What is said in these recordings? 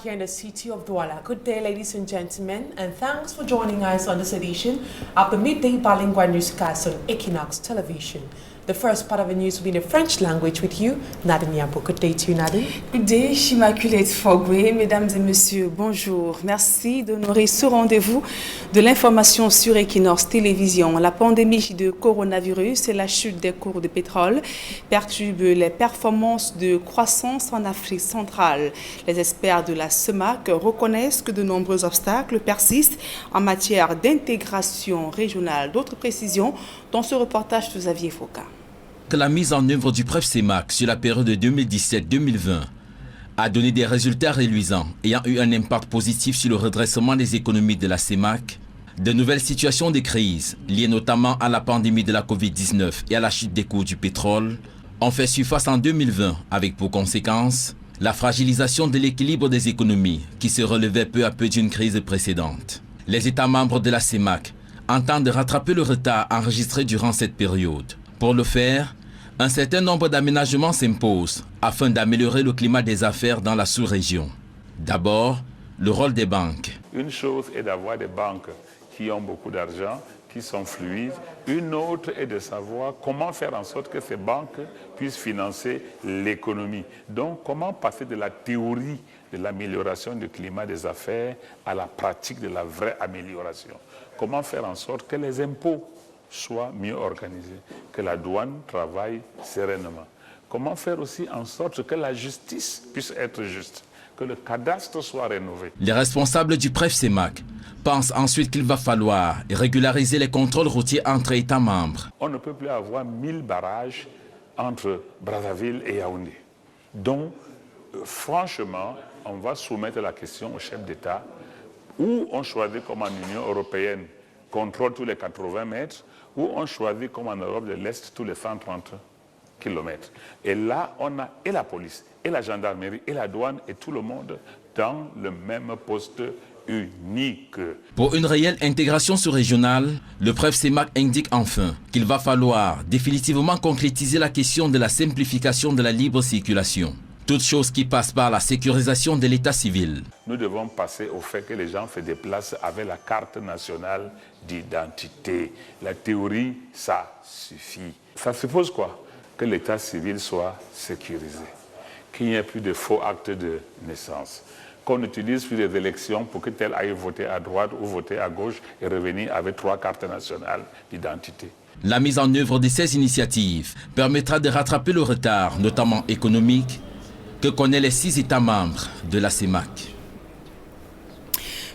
here in the city of Douala. Good day, ladies and gentlemen, and thanks for joining us on this edition of the Midday Bilingual Newscast on Equinox Television. The first part of the news will be in the French language with you, Nadine Yampo. Good day to you, Nadine. Good day, Immaculate Fogwe. Mesdames et messieurs, bonjour. Merci d'honorer ce rendez-vous de l'information sur Equinox Télévision. La pandémie de coronavirus et la chute des cours de pétrole perturbent les performances de croissance en Afrique centrale. Les experts de la CEMAC reconnaissent que de nombreux obstacles persistent en matière d'intégration régionale. D'autres précisions dans ce reportage de Xavier Foucault. Que la mise en œuvre du PREF CEMAC sur la période de 2017-2020 a donné des résultats reluisants ayant eu un impact positif sur le redressement des économies de la CEMAC, de nouvelles situations de crise liées notamment à la pandémie de la Covid-19 et à la chute des cours du pétrole ont fait surface en 2020 avec pour conséquence la fragilisation de l'équilibre des économies qui se relevait peu à peu d'une crise précédente. Les États membres de la CEMAC entendent rattraper le retard enregistré durant cette période. Pour le faire, un certain nombre d'aménagements s'imposent afin d'améliorer le climat des affaires dans la sous-région. D'abord, le rôle des banques. Une chose est d'avoir des banques qui ont beaucoup d'argent, qui sont fluides. Une autre est de savoir comment faire en sorte que ces banques puissent financer l'économie. Donc, comment passer de la théorie de l'amélioration du climat des affaires à la pratique de la vraie amélioration. Comment faire en sorte que les impôts soient mieux organisés, que la douane travaille sereinement. Comment faire aussi en sorte que la justice puisse être juste, que le cadastre soit rénové. Les responsables du PREF CEMAC pensent ensuite qu'il va falloir régulariser les contrôles routiers entre États membres. On ne peut plus avoir 1000 barrages entre Brazzaville et Yaoundé. Donc, franchement, on va soumettre la question au chef d'État où on choisit comme en Union européenne contrôle tous les 80 mètres, où on choisit comme en Europe de l'Est tous les 130 km. Et là, on a et la police, et la gendarmerie, et la douane, et tout le monde dans le même poste unique. Pour une réelle intégration sous-régionale, le PREF CEMAC indique enfin qu'il va falloir définitivement concrétiser la question de la simplification de la libre circulation. Toute chose qui passe par la sécurisation de l'état civil. Nous devons passer au fait que les gens se déplacent avec la carte nationale d'identité. La théorie, ça suffit. Ça suppose quoi? Que l'état civil soit sécurisé, qu'il n'y ait plus de faux actes de naissance, qu'on n'utilise plus les élections pour que tel aille voter à droite ou voter à gauche et revenir avec 3 cartes nationales d'identité. La mise en œuvre de ces initiatives permettra de rattraper le retard, notamment économique, que connaissent les 6 États membres de la CEMAC.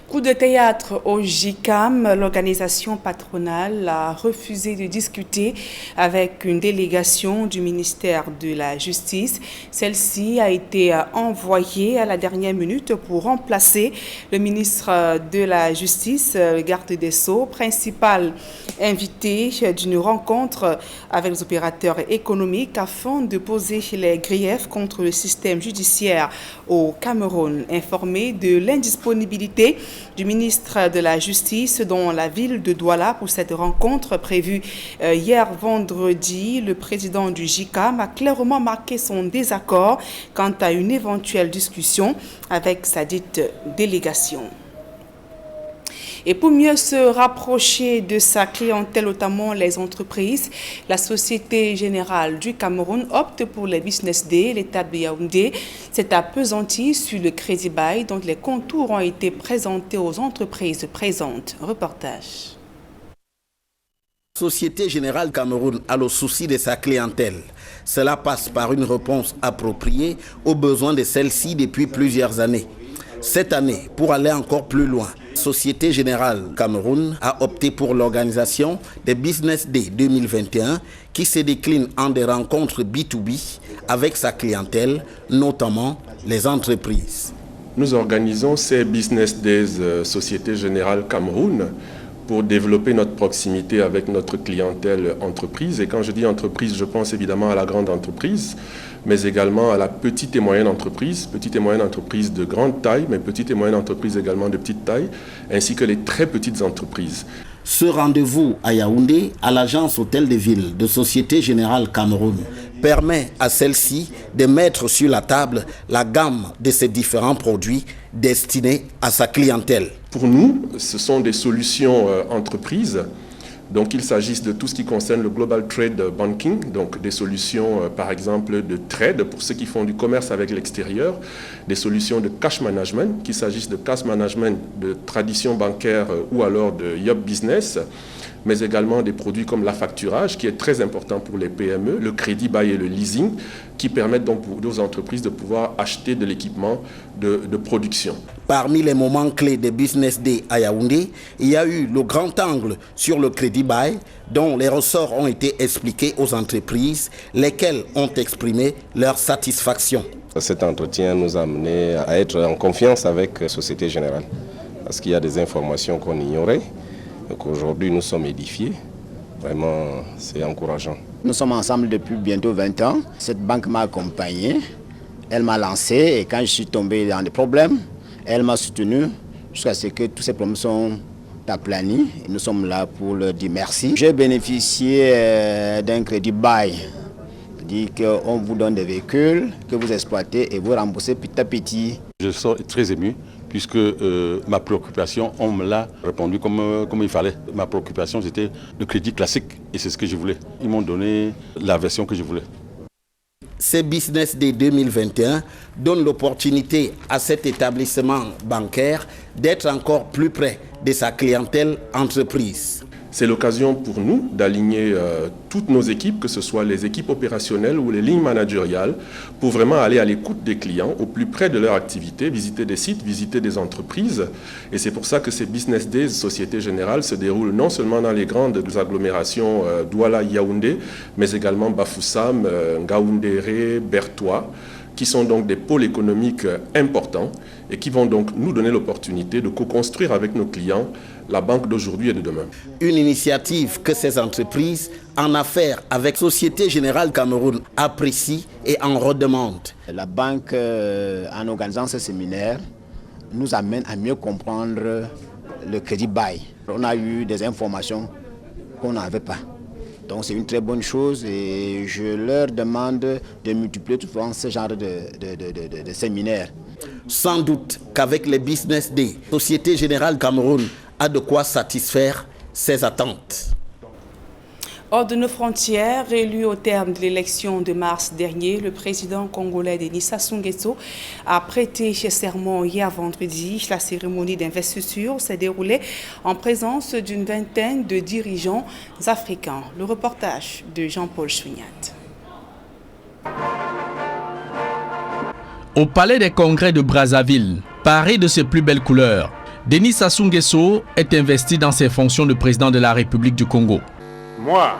Coup de théâtre au JICAM, l'organisation patronale a refusé de discuter avec une délégation du ministère de la Justice. Celle-ci a été envoyée à la dernière minute pour remplacer le ministre de la Justice, le garde des Sceaux, principal invité d'une rencontre avec les opérateurs économiques afin de poser les griefs contre le système judiciaire au Cameroun. Informé de l'indisponibilité du ministre de la Justice dans la ville de Douala pour cette rencontre prévue hier vendredi, le président du JICAM a clairement marqué son désaccord quant à une éventuelle discussion avec sa dite délégation. Et pour mieux se rapprocher de sa clientèle, notamment les entreprises, la Société Générale du Cameroun opte pour les Business Day. L'État de Yaoundé s'est appesanti sur le crédit bail dont les contours ont été présentés aux entreprises présentes. Reportage. Société Générale Cameroun a le souci de sa clientèle. Cela passe par une réponse appropriée aux besoins de celle-ci depuis plusieurs années. Cette année, pour aller encore plus loin, Société Générale Cameroun a opté pour l'organisation des Business Day 2021 qui se décline en des rencontres B2B avec sa clientèle, notamment les entreprises. Nous organisons ces Business Days Société Générale Cameroun pour développer notre proximité avec notre clientèle entreprise. Et quand je dis entreprise, je pense évidemment à la grande entreprise, mais également à la petite et moyenne entreprise de grande taille, mais petite et moyenne entreprise également de petite taille, ainsi que les très petites entreprises. Ce rendez-vous à Yaoundé, à l'agence Hôtel de Ville de Société Générale Cameroun, permet à celle-ci de mettre sur la table la gamme de ses différents produits destinés à sa clientèle. Pour nous, ce sont des solutions entreprises. Donc il s'agisse de tout ce qui concerne le Global Trade Banking, donc des solutions par exemple de trade pour ceux qui font du commerce avec l'extérieur, des solutions de cash management, qu'il s'agisse de cash management de tradition bancaire ou alors de Yup Business, mais également des produits comme l'affacturage qui est très important pour les PME, le crédit bail et le leasing qui permettent donc aux entreprises de pouvoir acheter de l'équipement de production. Parmi les moments clés des Business Day à Yaoundé, il y a eu le grand angle sur le crédit bail dont les ressorts ont été expliqués aux entreprises, lesquelles ont exprimé leur satisfaction. Cet entretien nous a amené à être en confiance avec Société Générale parce qu'il y a des informations qu'on ignorait. Donc aujourd'hui, nous sommes édifiés. Vraiment, c'est encourageant. Nous sommes ensemble depuis bientôt 20 ans. Cette banque m'a accompagné, elle m'a lancé et quand je suis tombé dans des problèmes, elle m'a soutenu jusqu'à ce que tous ces problèmes sont aplanis. Et nous sommes là pour leur dire merci. J'ai bénéficié d'un crédit bail. C'est-à-dire qu'on vous donne des véhicules que vous exploitez et vous remboursez petit à petit. Je suis très ému puisque ma préoccupation, on me l'a répondu comme il fallait. Ma préoccupation, c'était le crédit classique et c'est ce que je voulais. Ils m'ont donné la version que je voulais. Ces Business Day 2021 donnent l'opportunité à cet établissement bancaire d'être encore plus près de sa clientèle entreprise. C'est l'occasion pour nous d'aligner toutes nos équipes, que ce soit les équipes opérationnelles ou les lignes managériales, pour vraiment aller à l'écoute des clients, au plus près de leur activité, visiter des sites, visiter des entreprises. Et c'est pour ça que ces Business Days Société Générale se déroulent non seulement dans les grandes agglomérations Douala-Yaoundé, mais également Bafoussam, Ngaoundéré, Bertois, qui sont donc des pôles économiques importants et qui vont donc nous donner l'opportunité de co-construire avec nos clients la banque d'aujourd'hui et de demain. Une initiative que ces entreprises en affaires avec Société Générale Cameroun apprécient et en redemandent. La banque, en organisant ce séminaire, nous amène à mieux comprendre le crédit bail. On a eu des informations qu'on n'avait pas. Donc c'est une très bonne chose et je leur demande de multiplier tout ce genre de séminaires. Sans doute qu'avec les Business Day, Société Générale Cameroun a de quoi satisfaire ses attentes. Hors de nos frontières, élu au terme de l'élection de mars dernier, le président congolais Denis Sassou Nguesso a prêté serment hier vendredi. La cérémonie d'investiture s'est déroulée en présence d'une vingtaine de dirigeants africains. Le reportage de Jean-Paul Chouignat. Au palais des congrès de Brazzaville, paré de ses plus belles couleurs, Denis Sassou Nguesso est investi dans ses fonctions de président de la République du Congo. Moi,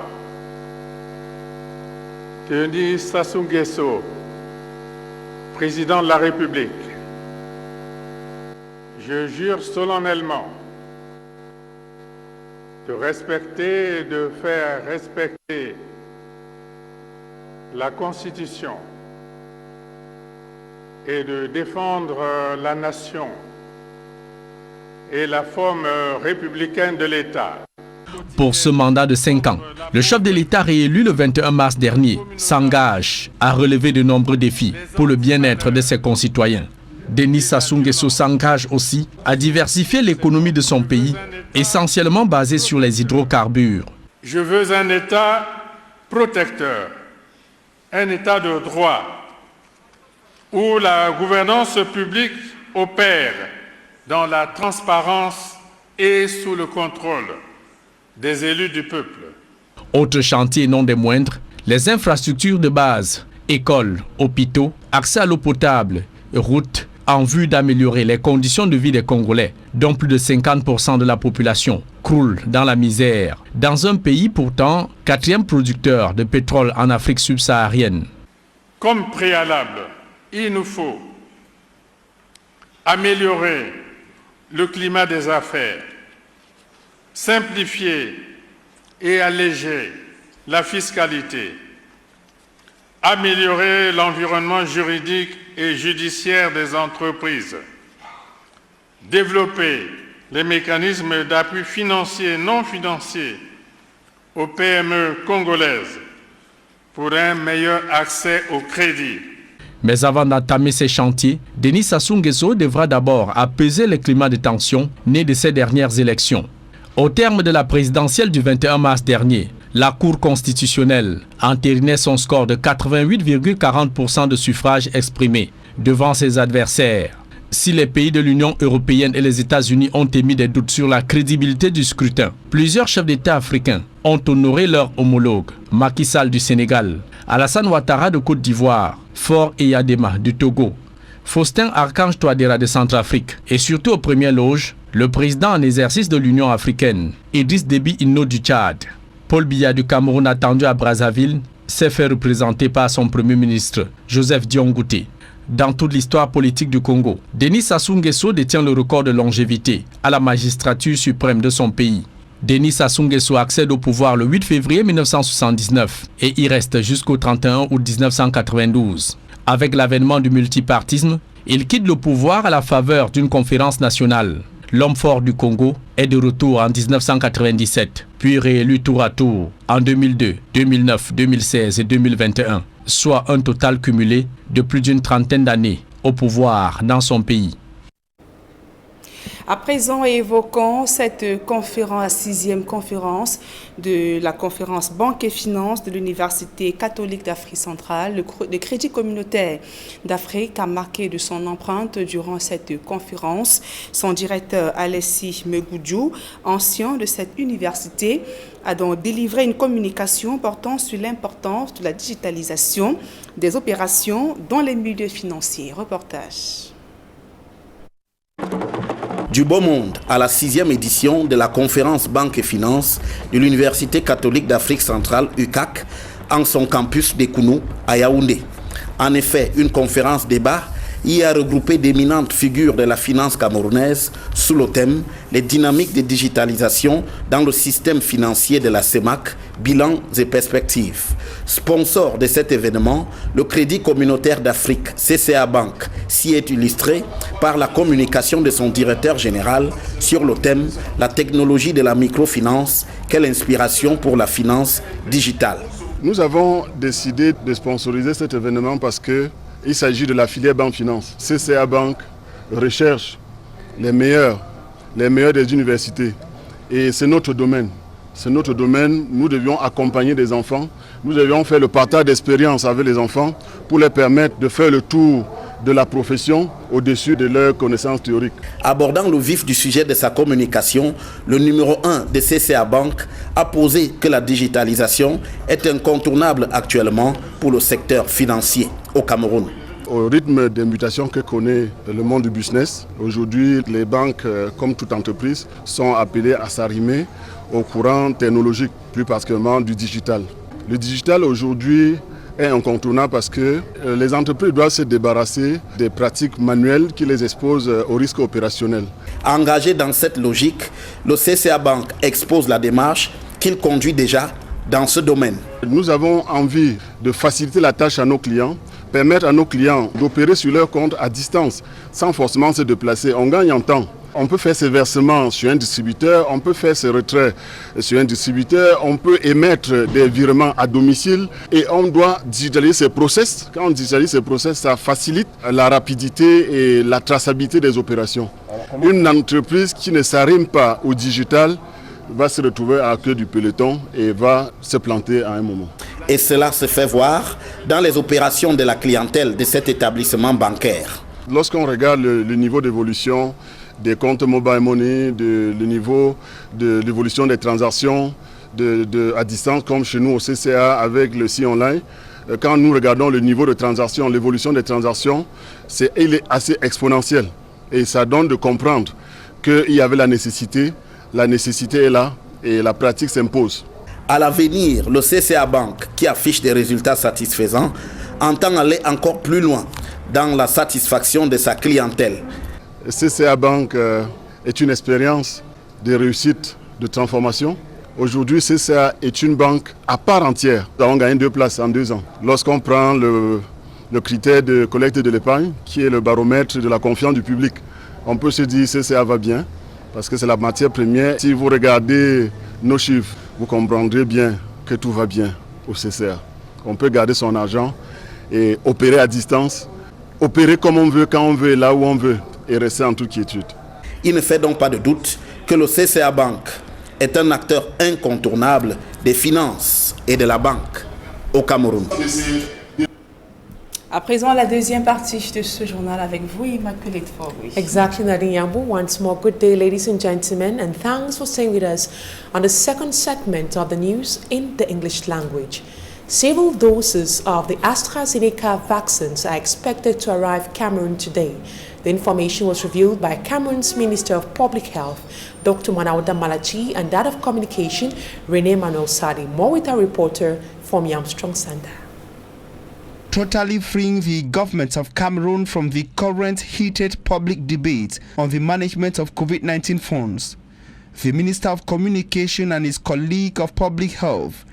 Denis Sassou Nguesso, président de la République, je jure solennellement de respecter et de faire respecter la Constitution et de défendre la nation et la forme républicaine de l'État. Pour ce mandat de 5 ans, le chef de l'État réélu le 21 mars dernier s'engage à relever de nombreux défis pour le bien-être de ses concitoyens. Denis Sassou Nguesso s'engage aussi à diversifier l'économie de son pays, essentiellement basée sur les hydrocarbures. Je veux un État protecteur, un État de droit, où la gouvernance publique opère dans la transparence et sous le contrôle des élus du peuple. Autre chantier non des moindres, les infrastructures de base, écoles, hôpitaux, accès à l'eau potable, routes, en vue d'améliorer les conditions de vie des Congolais, dont plus de 50% de la population croule dans la misère, dans un pays pourtant 4e producteur de pétrole en Afrique subsaharienne. Comme préalable, il nous faut améliorer le climat des affaires, simplifier et alléger la fiscalité, améliorer l'environnement juridique et judiciaire des entreprises, développer les mécanismes d'appui financier et non financier aux PME congolaises pour un meilleur accès au crédit. Mais avant d'entamer ces chantiers, Denis Sassou Nguesso devra d'abord apaiser le climat de tension né de ces dernières élections. Au terme de la présidentielle du 21 mars dernier, la Cour constitutionnelle entérinait son score de 88,40% de suffrages exprimés devant ses adversaires. Si les pays de l'Union européenne et les États-Unis ont émis des doutes sur la crédibilité du scrutin, plusieurs chefs d'État africains ont honoré leur homologue. Macky Sall du Sénégal, Alassane Ouattara de Côte d'Ivoire, Faure Eyadema du Togo, Faustin Archange Touadéra de Centrafrique et surtout aux premières loges, le président en exercice de l'Union africaine, Idriss Déby Itno du Tchad. Paul Biya du Cameroun, attendu à Brazzaville, s'est fait représenter par son premier ministre, Joseph Diongouté. Dans toute l'histoire politique du Congo, Denis Sassou Nguesso détient le record de longévité à la magistrature suprême de son pays. Denis Sassou Nguesso accède au pouvoir le 8 février 1979 et y reste jusqu'au 31 août 1992. Avec l'avènement du multipartisme, il quitte le pouvoir à la faveur d'une conférence nationale. L'homme fort du Congo est de retour en 1997, puis réélu tour à tour en 2002, 2009, 2016 et 2021, soit un total cumulé de plus d'une trentaine d'années au pouvoir dans son pays. À présent, évoquons cette conférence, la 6e conférence de la conférence Banque et Finances de l'Université catholique d'Afrique centrale. Le Crédit communautaire d'Afrique a marqué de son empreinte durant cette conférence. Son directeur Alessi Megoudjou, ancien de cette université, a donc délivré une communication portant sur l'importance de la digitalisation des opérations dans les milieux financiers. Reportage. Du beau monde à la 6e édition de la conférence Banque et Finances de l'Université catholique d'Afrique centrale UCAC en son campus de Kounou à Yaoundé. En effet, une conférence débat y a regroupé d'éminentes figures de la finance camerounaise sous le thème « Les dynamiques de digitalisation dans le système financier de la CEMAC, bilans et perspectives ». Sponsor de cet événement, le Crédit communautaire d'Afrique, CCA Bank, s'y est illustré par la communication de son directeur général sur le thème « La technologie de la microfinance, quelle inspiration pour la finance digitale ». Nous avons décidé de sponsoriser cet événement parce que il s'agit de la filière Banque Finance. CCA Bank recherche les meilleurs des universités. Et c'est notre domaine. C'est notre domaine. Nous devions accompagner des enfants. Nous devions faire le partage d'expérience avec les enfants pour leur permettre de faire le tour de la profession au-dessus de leurs connaissances théoriques. Abordant le vif du sujet de sa communication, le numéro 1 de CCA Bank a posé que la digitalisation est incontournable actuellement pour le secteur financier au Cameroun. Au rythme des mutations que connaît le monde du business, aujourd'hui les banques, comme toute entreprise, sont appelées à s'arrimer au courant technologique, plus particulièrement du digital. Le digital aujourd'hui est incontournable parce que les entreprises doivent se débarrasser des pratiques manuelles qui les exposent au risque opérationnel. Engagé dans cette logique, le CCA Bank expose la démarche qu'il conduit déjà dans ce domaine. Nous avons envie de faciliter la tâche à nos clients, permettre à nos clients d'opérer sur leur compte à distance sans forcément se déplacer. On gagne en temps. On peut faire ses versements sur un distributeur, on peut faire ses retraits sur un distributeur, on peut émettre des virements à domicile et on doit digitaliser ces process. Quand on digitalise ces process, ça facilite la rapidité et la traçabilité des opérations. Une entreprise qui ne s'arrime pas au digital va se retrouver à la queue du peloton et va se planter à un moment. Et cela se fait voir dans les opérations de la clientèle de cet établissement bancaire. Lorsqu'on regarde le niveau d'évolution des comptes mobile money, le niveau de l'évolution des transactions à distance comme chez nous au CCA avec le C-Online, quand nous regardons le niveau de transaction, l'évolution des transactions, il est assez exponentiel. Et ça donne de comprendre qu'il y avait la nécessité est là et la pratique s'impose. À l'avenir, le CCA Bank, qui affiche des résultats satisfaisants, entend aller encore plus loin dans la satisfaction de sa clientèle. CCA Bank est une expérience de réussite, de transformation. Aujourd'hui, CCA est une banque à part entière. Nous avons gagné 2 places en 2 ans. Lorsqu'on prend le critère de collecte de l'épargne, qui est le baromètre de la confiance du public, on peut se dire que CCA va bien, parce que c'est la matière première. Si vous regardez nos chiffres, vous comprendrez bien que tout va bien au CCA. On peut garder son argent et opérer à distance, opérer comme on veut, quand on veut, là où on veut, et rester en toute quiétude. Il ne fait donc pas de doute que le CCA Bank est un acteur incontournable des finances et de la banque au Cameroun. À présent, la deuxième partie de ce journal avec vous, Immaculée Fabrice. Exactly, Nadine Yambu. Once more, good day, ladies and gentlemen, and thanks for staying with us on the second segment of the news in the English language. Several doses of the AstraZeneca vaccines are expected to arrive Cameroon today. The information was revealed by Cameroon's Minister of Public Health, Dr. Manawda Malachi, and that of Communication, Rene Manuel Sadi. More with our reporter from Armstrong Sanda. Totally freeing the government of Cameroon from the current heated public debate on the management of COVID-19 funds. The Minister of Communication and his colleague of Public Health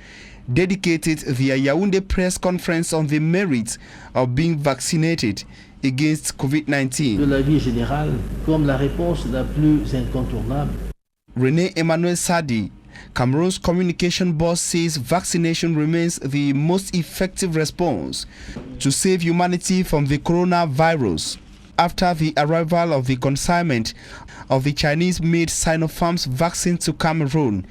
dedicated the Yaoundé press conference on the merits of being vaccinated against COVID-19. De la vie générale comme la réponse la plus incontournable. Rene Emmanuel Sadi, Cameroon's communication boss, says vaccination remains the most effective response to save humanity from the coronavirus. After the arrival of the consignment of the Chinese-made Sinopharm's vaccine to Cameroon,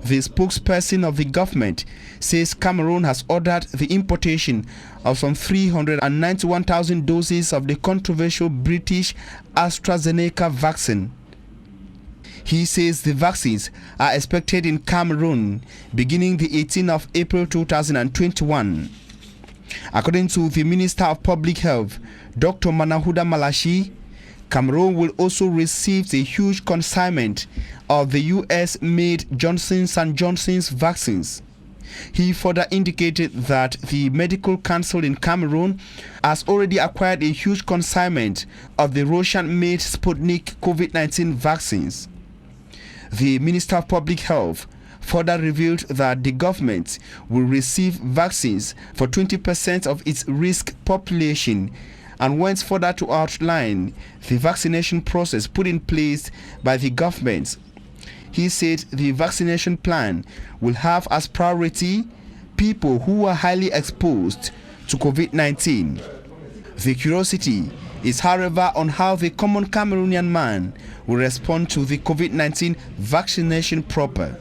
the spokesperson of the government says Cameroon has ordered the importation of some 391,000 doses of the controversial British AstraZeneca vaccine. He says the vaccines are expected in Cameroon beginning the 18th of April 2021. According to the Minister of Public Health, Dr. Manawda Malachi, Cameroon will also receive a huge consignment of the US-made Johnson & Johnson's vaccines. He further indicated that the Medical Council in Cameroon has already acquired a huge consignment of the Russian-made Sputnik COVID-19 vaccines. The Minister of Public Health further revealed that the government will receive vaccines for 20% of its risk population and went further to outline the vaccination process put in place by the government. He said the vaccination plan will have as priority people who are highly exposed to COVID-19. The curiosity is, however, on how the common Cameroonian man will respond to the COVID-19 vaccination proper.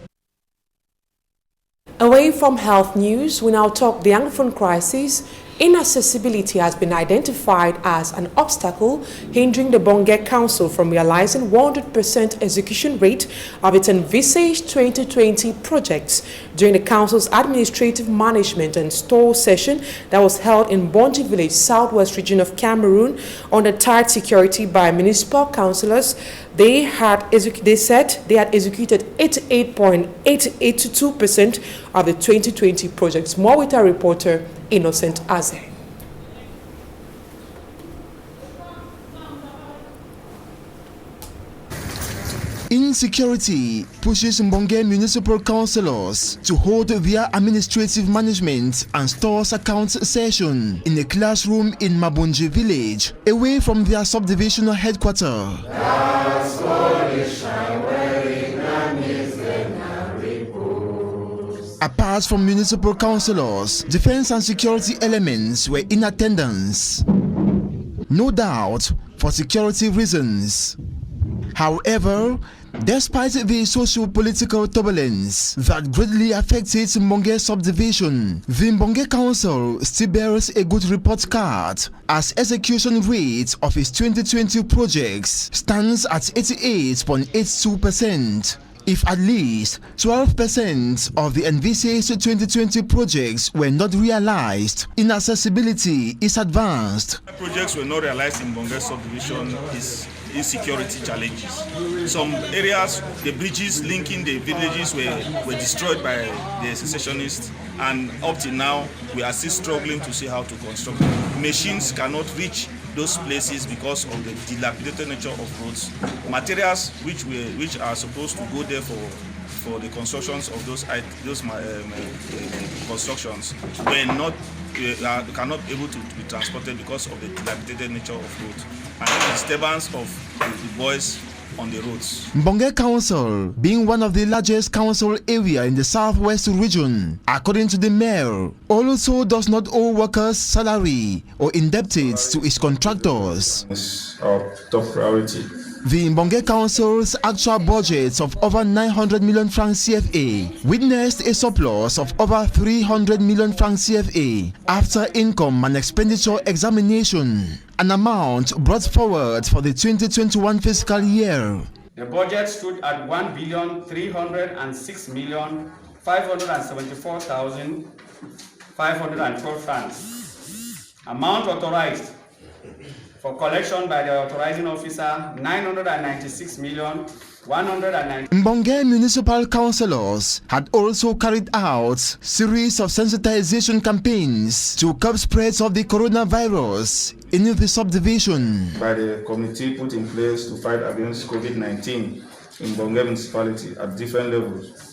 Away from health news, we now talk the Anglophone crisis. Inaccessibility has been identified as an obstacle hindering the Bongé Council from realizing 100% execution rate of its envisaged 2020 projects during the Council's Administrative Management and Store session that was held in Bonji Village, southwest region of Cameroon, under tight security by municipal councillors. They said they had executed 88.882% of the 2020 projects. More with our reporter, Innocent Aze. Insecurity pushes Mbonge municipal councillors to hold their administrative management and stores accounts session in a classroom in Mabonji village, away from their subdivisional headquarters. Apart from municipal councillors, defense and security elements were in attendance. No doubt for security reasons. However, despite the socio-political turbulence that greatly affected Mbonge subdivision, the Mbonge Council still bears a good report card as execution rate of its 2020 projects stands at 88.82%. If at least 12% of the envisaged 2020 projects were not realized, inaccessibility is advanced. Projects were not realized in Mbonge subdivision is insecurity challenges. Some areas, the bridges linking the villages were destroyed by the secessionists, and up till now we are still struggling to see how to construct them. Machines cannot reach those places because of the dilapidated nature of roads. Materials which are supposed to go there for the constructions of those constructions were not cannot be able to be transported because of the dilapidated nature of roads. And the disturbance of the boys on the roads. Mbonge Council, being one of the largest council area in the southwest region, according to the mayor, also does not owe workers salary or indebted to its contractors. It's our top priority. The Mbonge Council's actual budget of over 900 million francs CFA witnessed a surplus of over 300 million francs CFA after income and expenditure examination, an amount brought forward for the 2021 fiscal year. The budget stood at 1,306,574,512 francs. Amount authorized for collection by the authorizing officer, 996,190,000. Mbonge municipal councillors had also carried out series of sensitization campaigns to curb spreads of the coronavirus in the subdivision. By the committee put in place to fight against COVID-19 in Mbonge municipality at different levels.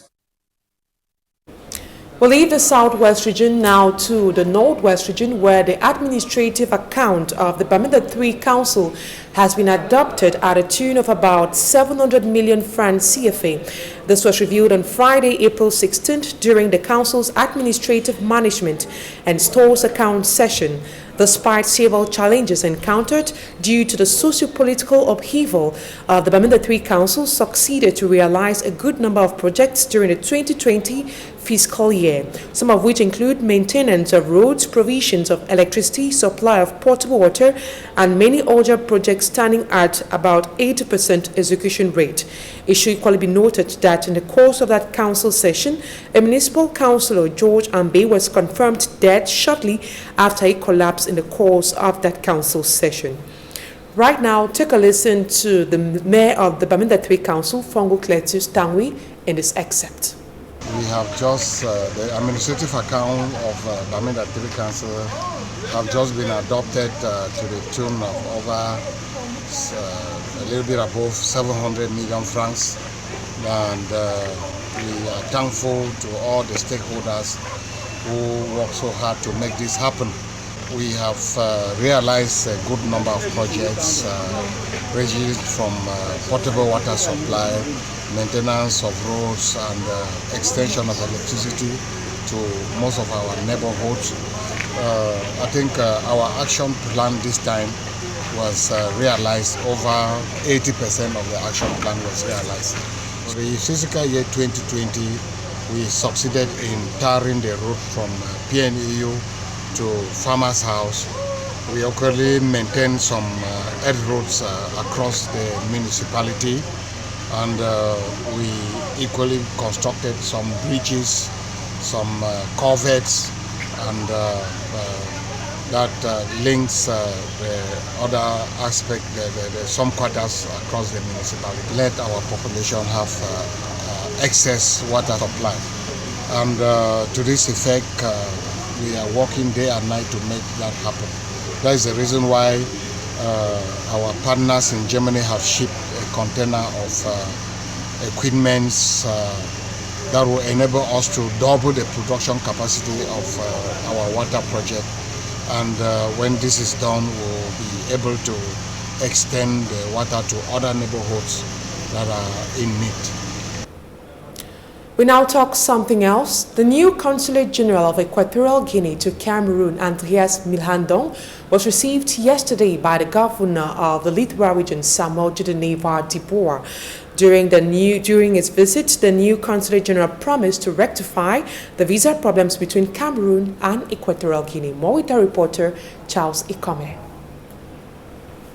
We'll leave the southwest region now to the northwest region, where the administrative account of the Bamenda 3 Council has been adopted at a tune of about 700 million francs CFA. This was reviewed on Friday, April 16th during the Council's Administrative Management and Stores Account session. Despite several challenges encountered due to the socio-political upheaval, the Bamenda 3 Council succeeded to realize a good number of projects during the 2020 fiscal year, some of which include maintenance of roads, provisions of electricity, supply of potable water, and many other projects standing at about 80% execution rate. It should equally be noted that in the course of that council session, a municipal councillor, George Ambe, was confirmed dead shortly after he collapsed in the course of that council session. Right now, take a listen to the mayor of the Bamenda 3 Council, Fongo Cletus Tangui, in this excerpt. We have just, the administrative account of Bamenda 3 Council have just been adopted to the tune of over a little bit above 700 million francs, and we are thankful to all the stakeholders who work so hard to make this happen. We have realized a good number of projects ranging from potable water supply, maintenance of roads, and extension of electricity to most of our neighborhoods. I think our action plan this time was realized. Over 80% of the action plan was realized. For the fiscal year 2020, we succeeded in tarring the route from PNEU to Farmers House. We currently maintain some head roads across the municipality, and we equally constructed some bridges, some culverts, and that links the other aspect, some quarters across the municipality. Let our population have excess water supply. And to this effect, we are working day and night to make that happen. That is the reason why our partners in Germany have shipped a container of equipment that will enable us to double the production capacity of our water project. And when this is done, we'll be able to extend the water to other neighborhoods that are in need. We now talk something else. The new Consulate General of Equatorial Guinea to Cameroon, Andreas Milhandon, was received yesterday by the governor of the Littoral region, Samuel Jideneva Dibois. During his visit, the new Consulate General promised to rectify the visa problems between Cameroon and Equatorial Guinea. More with our reporter, Charles Ikome.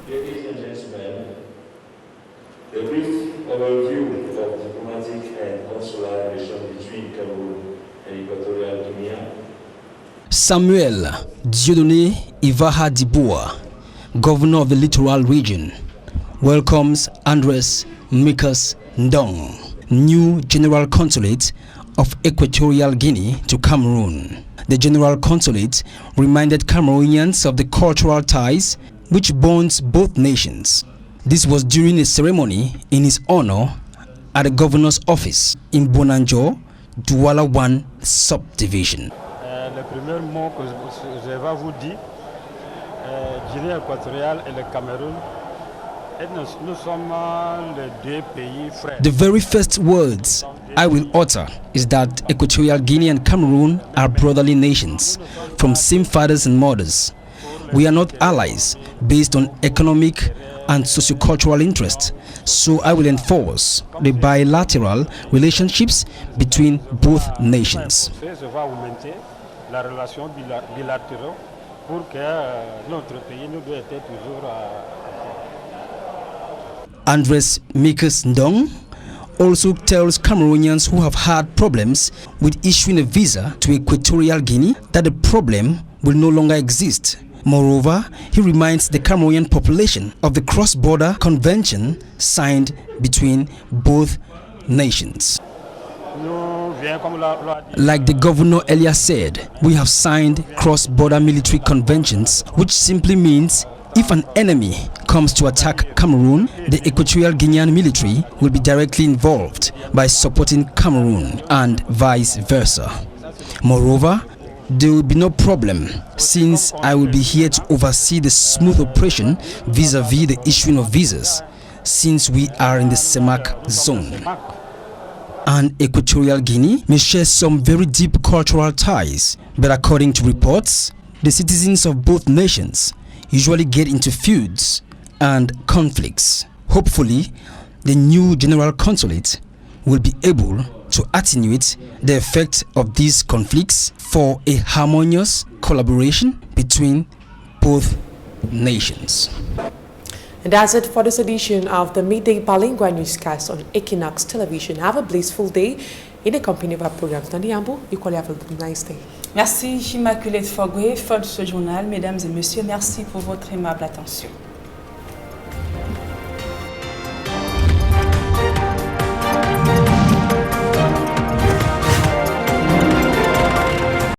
Ladies and gentlemen, a brief overview of diplomatic and consular relations between Cameroon and Equatorial Guinea. Samuel Dieudonné Ivaha Dibois, governor of the Littoral region, welcomes Andres Mikas Ndong, new General Consulate of Equatorial Guinea to Cameroon. The General Consulate reminded Cameroonians of the cultural ties which bonds both nations. This was during a ceremony in his honor at the governor's office in Bonanjo, Douala 1 subdivision. Le premier mot que je vais vous dire, Guinée équatoriale et le Cameroun Nous sommes les deux pays frères. The very first words I will utter is that Equatorial Guinea and Cameroon are brotherly nations, from same fathers and mothers. We are not allies based on economic and sociocultural interests, so I will enforce the bilateral relationships between both nations. Je vais augmenter la relation bilatérale pour que notre pays nous doit être toujours Andres Mikas Ndong also tells Cameroonians who have had problems with issuing a visa to Equatorial Guinea that the problem will no longer exist. Moreover, he reminds the Cameroonian population of the cross-border convention signed between both nations. Like the governor earlier said, we have signed cross-border military conventions, which simply means if an enemy comes to attack Cameroon, the Equatorial Guinean military will be directly involved by supporting Cameroon and vice versa. Moreover, there will be no problem since I will be here to oversee the smooth operation vis-à-vis the issuing of visas, since we are in the CEMAC zone. And Equatorial Guinea may share some very deep cultural ties, but according to reports, the citizens of both nations usually get into feuds and conflicts. Hopefully, the new General Consulate will be able to attenuate the effect of these conflicts for a harmonious collaboration between both nations. And that's it for this edition of the Midday Bilingual Newscast on Equinox Television. Have a blissful day in the company of our programs. Nandiambo, equally have a nice day. Merci Immaculée Fogoué, fin de ce journal. Mesdames et messieurs, merci pour votre aimable attention.